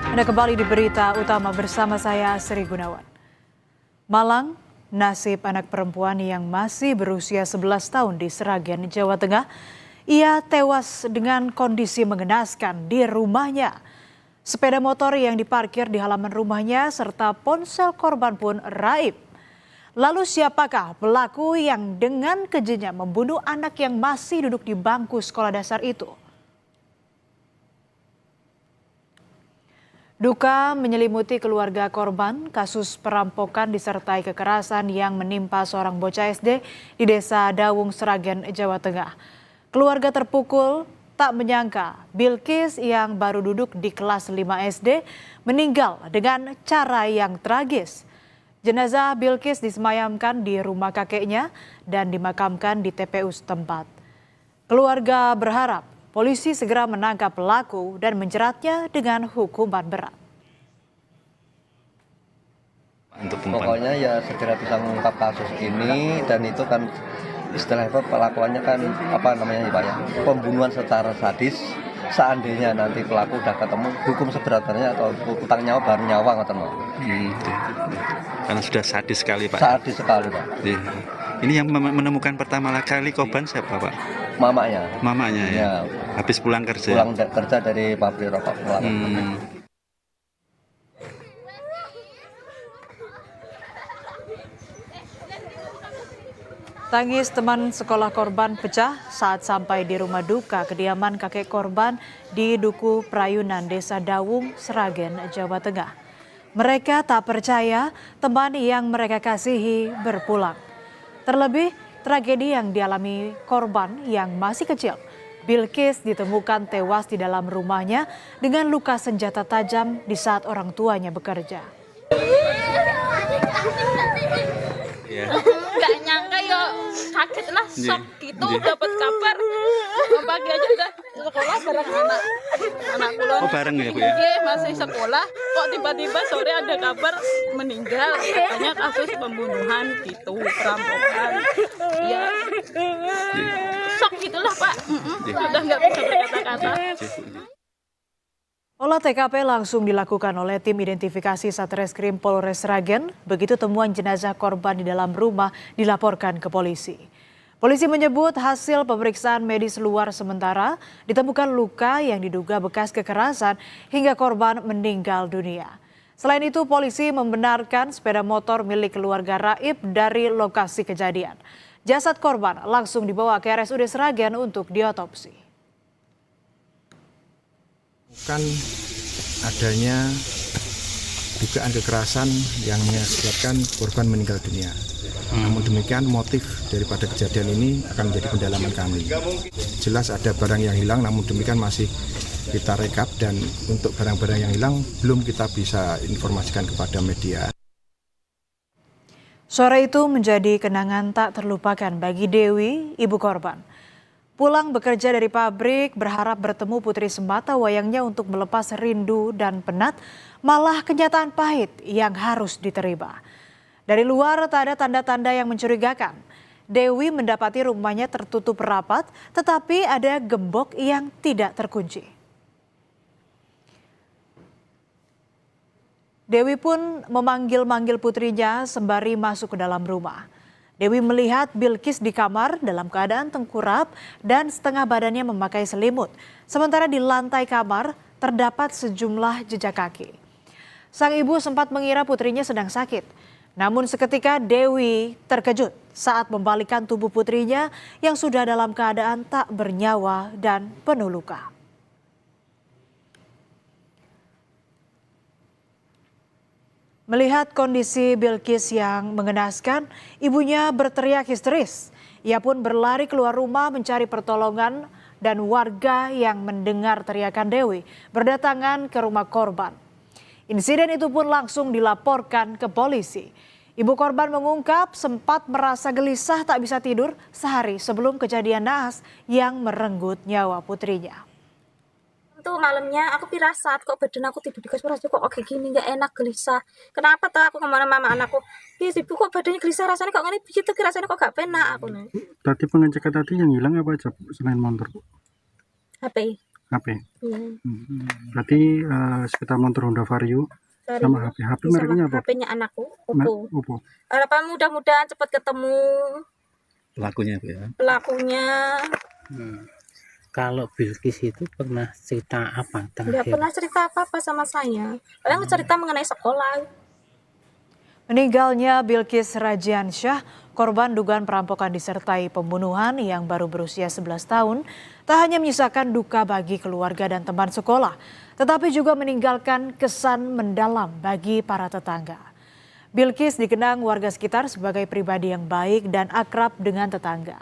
Anda kembali di berita utama bersama saya Sri Gunawan. Malang, nasib anak perempuan yang masih berusia 11 tahun di Sragen, Jawa Tengah. Ia tewas dengan kondisi mengenaskan di rumahnya. Sepeda motor yang diparkir di halaman rumahnya serta ponsel korban pun raib. Lalu siapakah pelaku yang dengan kejinya membunuh anak yang masih duduk di bangku sekolah dasar itu? Duka menyelimuti keluarga korban kasus perampokan disertai kekerasan yang menimpa seorang bocah SD di Desa Dawung, Sragen, Jawa Tengah. Keluarga terpukul tak menyangka Bilkis yang baru duduk di kelas 5 SD meninggal dengan cara yang tragis. Jenazah Bilkis disemayamkan di rumah kakeknya dan dimakamkan di TPU setempat. Keluarga berharap polisi segera menangkap pelaku dan menjeratnya dengan hukuman berat. Pokoknya ya segera bisa mengungkap kasus ini, dan itu kan istilahnya pelakuannya kan Pak ya, pembunuhan secara sadis. Seandainya nanti pelaku udah ketemu, hukum seberat-beratnya atau utang nyawa baru nyawa Karena sudah sadis sekali Pak. Sadis sekali Pak. Ini yang menemukan pertama kali korban siapa Pak? Mamanya. Mamanya ya. Habis pulang kerja. Pulang kerja dari pabrik rokok. Tangis teman sekolah korban pecah saat sampai di rumah duka kediaman kakek korban di Duku Prayunan, Desa Dawung, Sragen, Jawa Tengah. Mereka tak percaya teman yang mereka kasihi berpulang. Terlebih, tragedi yang dialami korban yang masih kecil. Bilkis ditemukan tewas di dalam rumahnya dengan luka senjata tajam di saat orang tuanya bekerja. Nggak nyangka ya, kaget lah, shock gitu dapat kabar pagi aja udah sekolah bareng anak kulon. Oh bareng ya Bu ya? Iya, masih sekolah kok tiba-tiba sore ada kabar meninggal, katanya kasus pembunuhan gitu, perampokan ya, shock gitulah Pak. Sudah nggak bisa berkata-kata. Olah TKP langsung dilakukan oleh tim identifikasi Satreskrim Polres Sragen. Begitu temuan jenazah korban di dalam rumah dilaporkan ke polisi. Polisi menyebut hasil pemeriksaan medis luar sementara ditemukan luka yang diduga bekas kekerasan hingga korban meninggal dunia. Selain itu, polisi membenarkan sepeda motor milik keluarga raib dari lokasi kejadian. Jasad korban langsung dibawa ke RSUD Sragen untuk diotopsi. Bukan adanya dugaan kekerasan yang mengakibatkan korban meninggal dunia. Namun demikian motif daripada kejadian ini akan menjadi pendalaman kami. Jelas ada barang yang hilang, namun demikian masih kita rekap, dan untuk barang-barang yang hilang belum kita bisa informasikan kepada media. Sore itu menjadi kenangan tak terlupakan bagi Dewi, ibu korban. Pulang bekerja dari pabrik, berharap bertemu putri sematawayangnya untuk melepas rindu dan penat, malah kenyataan pahit yang harus diterima. Dari luar tak ada tanda-tanda yang mencurigakan. Dewi mendapati rumahnya tertutup rapat, tetapi ada gembok yang tidak terkunci. Dewi pun memanggil-manggil putrinya sembari masuk ke dalam rumah. Dewi melihat Bilkis di kamar dalam keadaan tengkurap dan setengah badannya memakai selimut. Sementara di lantai kamar terdapat sejumlah jejak kaki. Sang ibu sempat mengira putrinya sedang sakit. Namun seketika Dewi terkejut saat membalikkan tubuh putrinya yang sudah dalam keadaan tak bernyawa dan penuh luka. Melihat kondisi Bilkis yang mengenaskan, ibunya berteriak histeris. Ia pun berlari keluar rumah mencari pertolongan, dan warga yang mendengar teriakan Dewi berdatangan ke rumah korban. Insiden itu pun langsung dilaporkan ke polisi. Ibu korban mengungkap sempat merasa gelisah tak bisa tidur sehari sebelum kejadian naas yang merenggut nyawa putrinya. Itu malamnya aku pirasat kok badan aku tidur di kasur kok kayak gini, nggak enak, gelisah. Kenapa tuh aku kemana mama anakku, ibu kok badannya gelisah, rasanya kok ngene begitu, rasanya kok gak penak aku nih. Tadi pengecekan tadi yang hilang apa aja selain motor? HP. HP. Iya. Berarti sepeda motor Honda Vario sama HP. HP mereknya apa? HP-nya anakku, Oppo. Oppo. Harapan mudah-mudahan cepat ketemu Pelakunya Bu ya. pelakunya. Kalau Bilkis itu pernah cerita apa Nggak terakhir? pernah cerita apa-apa sama saya. Paling cerita mengenai sekolah. Meninggalnya Bilkis Rajiansyah, korban dugaan perampokan disertai pembunuhan yang baru berusia 11 tahun, tak hanya menyisakan duka bagi keluarga dan teman sekolah, tetapi juga meninggalkan kesan mendalam bagi para tetangga. Bilkis dikenang warga sekitar sebagai pribadi yang baik dan akrab dengan tetangga.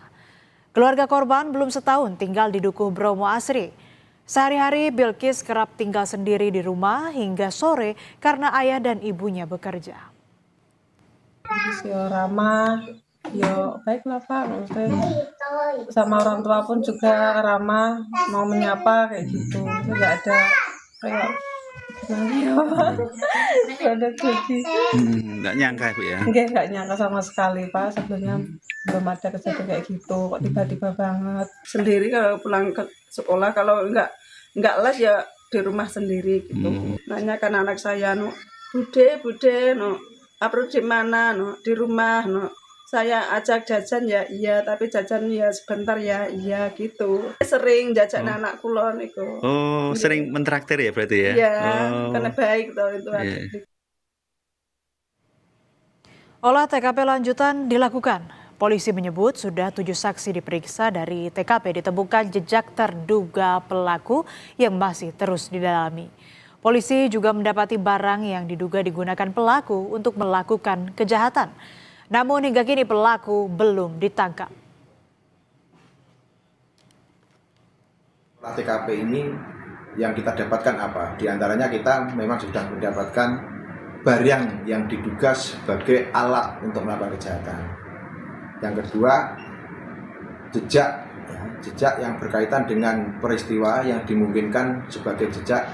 Keluarga korban belum setahun tinggal di Dukuh Bromo Asri. Sehari-hari Bilkis kerap tinggal sendiri di rumah hingga sore karena ayah dan ibunya bekerja. Yo ramah, yo baik lah Pak, maksudnya sama orang tua pun juga ramah, mau menyapa kayak gitu, nggak ada kayak ada kunci. Nggak nyangka Bu ya. Nggak nyangka sama sekali Pak, sebelumnya belum ada kejadian kayak gitu, kok tiba-tiba banget. Sendiri kalau pulang ke sekolah, kalau nggak les ya di rumah sendiri gitu. Nanyakan anak saya, no, bude, no, apa di mana, no, di rumah, no. Saya ajak jajan ya iya, tapi jajan ya sebentar ya iya gitu. Sering jajan anak kulon itu. Oh, sering mentraktir ya berarti ya? Iya, Oh. karena baik tuh itu. Iya. Olah TKP lanjutan dilakukan. Polisi menyebut sudah 7 saksi diperiksa. Dari TKP ditemukan jejak terduga pelaku yang masih terus didalami. Polisi juga mendapati barang yang diduga digunakan pelaku untuk melakukan kejahatan. Namun hingga kini pelaku belum ditangkap. Olah TKP ini yang kita dapatkan apa? Di antaranya kita memang sudah mendapatkan barang yang diduga sebagai alat untuk melakukan kejahatan. Yang kedua, jejak yang berkaitan dengan peristiwa yang dimungkinkan sebagai jejak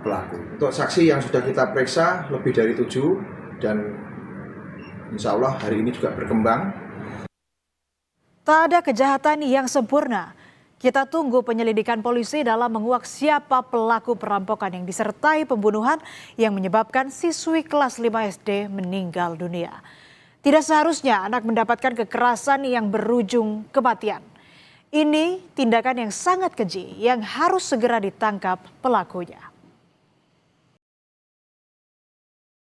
pelaku. Untuk saksi yang sudah kita periksa lebih dari 7 dan insya Allah hari ini juga berkembang. Tak ada kejahatan yang sempurna. Kita tunggu penyelidikan polisi dalam menguak siapa pelaku perampokan yang disertai pembunuhan yang menyebabkan siswi kelas 5 SD meninggal dunia. Tidak seharusnya anak mendapatkan kekerasan yang berujung kematian. Ini tindakan yang sangat keji yang harus segera ditangkap pelakunya.